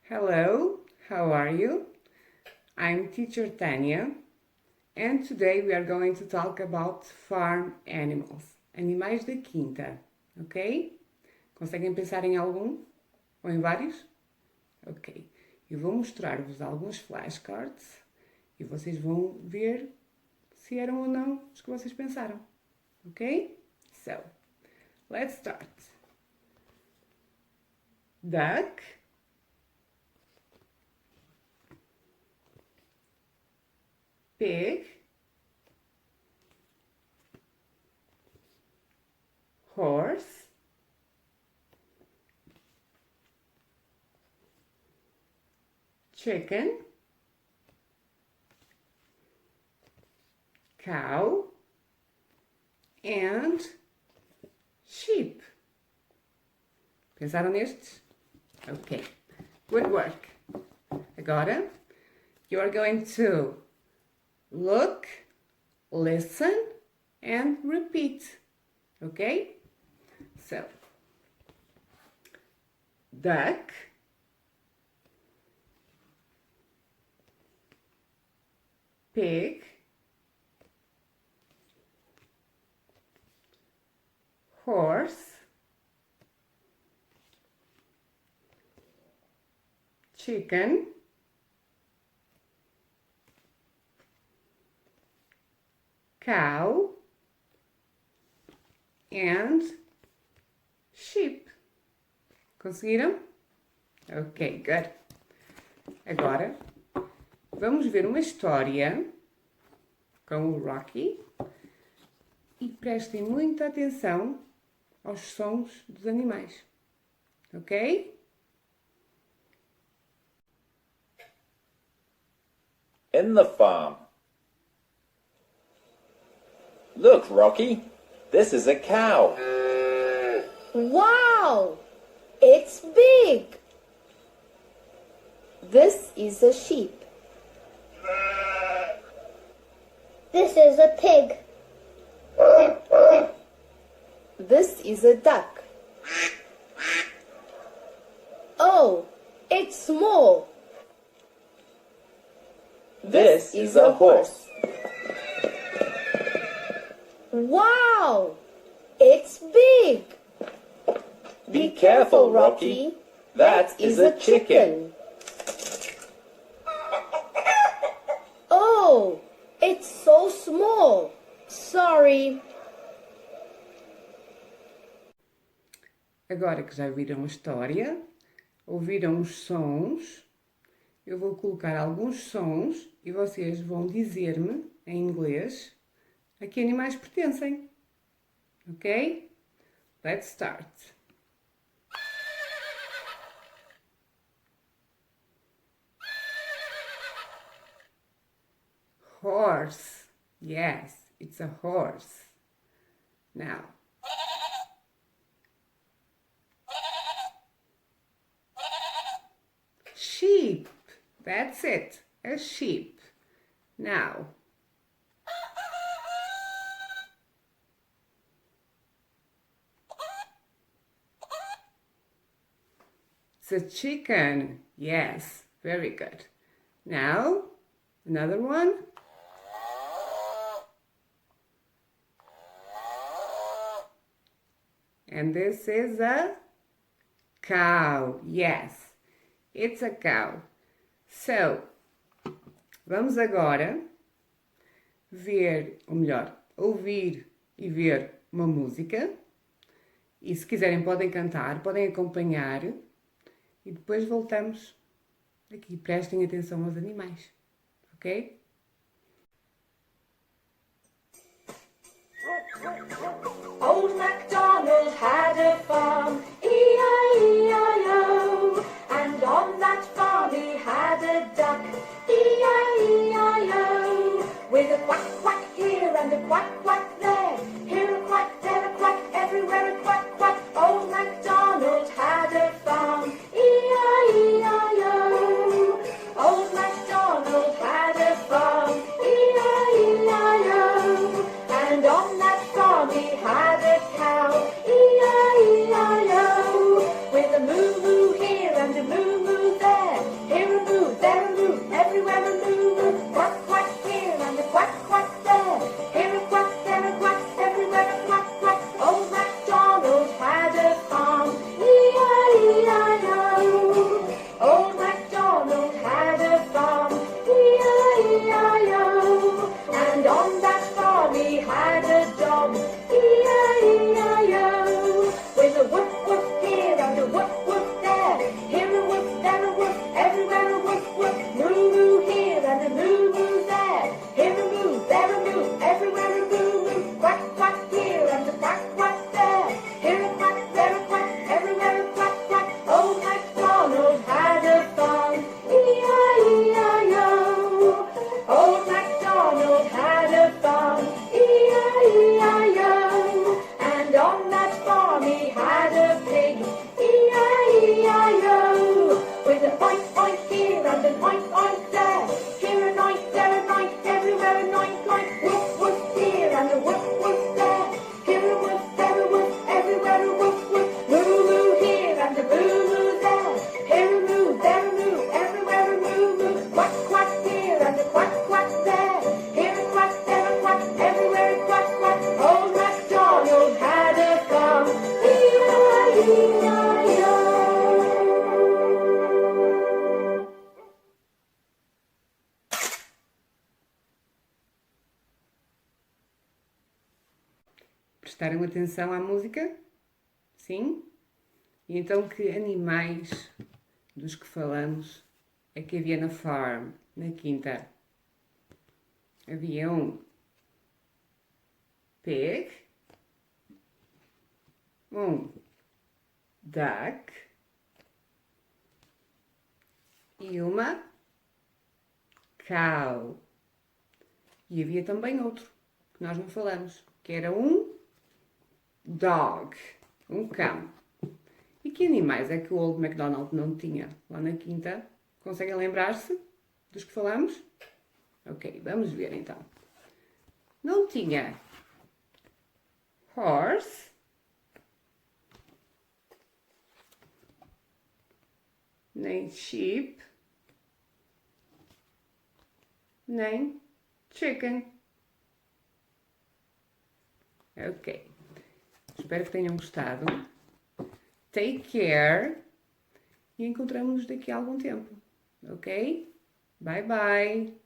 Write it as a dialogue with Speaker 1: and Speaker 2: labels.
Speaker 1: Hello, how are you? I'm teacher Tanya, and today we are going to talk about farm animals, animais da quinta, ok? Conseguem pensar em algum? Ou em vários? Ok. Eu vou mostrar-vos alguns flashcards e vocês vão ver se eram ou não os que vocês pensaram, ok? So, let's start. Duck. Pig, horse, chicken, cow, and sheep. Pensaram nestes? Ok, good work. Agora, you are going to look, listen, and repeat. Okay? So, duck, pig, horse, chicken, cow, and sheep. Conseguiram? Ok, good. Agora, vamos ver uma história com o Rocky e prestem muita atenção aos sons dos animais. Ok?
Speaker 2: In the farm. Look, Rocky, this is a cow.
Speaker 3: Wow! It's big! This is a sheep.
Speaker 4: This is a pig.
Speaker 3: This is a duck. Oh, it's small.
Speaker 2: This is a horse.
Speaker 3: Wow! It's big!
Speaker 2: Be careful, Rocky. That is a chicken.
Speaker 3: Oh, it's so small. Sorry.
Speaker 1: Agora que já viram a história, ouviram os sons, eu vou colocar alguns sons e vocês vão dizer-me, em inglês, a que animais pertencem. Ok? Let's start. Horse. Yes, it's a horse. Now. Sheep. That's it. A sheep. Now. It's a chicken. Yes, very good. Now, another one. And this is a cow. Yes, it's a cow. So, vamos agora ver, ou melhor, ouvir e ver uma música. E se quiserem podem cantar, podem acompanhar. E depois voltamos aqui. Prestem atenção aos animais. Ok?
Speaker 5: Old MacDonald had a farm, E-I-E-I-O. And on that farm he had a duck, E-I-E-I-O. With a quack, quack here and a quack, quack there. Here a quack, there a quack, everywhere a quack, quack. Old MacDonald had a farm, E-I-E-I-O. Old MacDonald had a farm, E-I-E-I-O. And on that farm he had a cow, E-I-E-I-O. With a moo moo
Speaker 1: Prestaram atenção à música? Sim? E então, que animais dos que falamos é que havia na farm, na quinta? Havia um pig, um duck e uma cow. E havia também outro que nós não falamos, que era um dog, um cão. E que animais é que o Old MacDonald não tinha lá na quinta? Conseguem lembrar-se dos que falamos? Ok, vamos ver então. Não tinha horse, nem sheep, nem chicken. Ok. Espero que tenham gostado. Take care. E encontramos-nos daqui a algum tempo. Ok? Bye bye.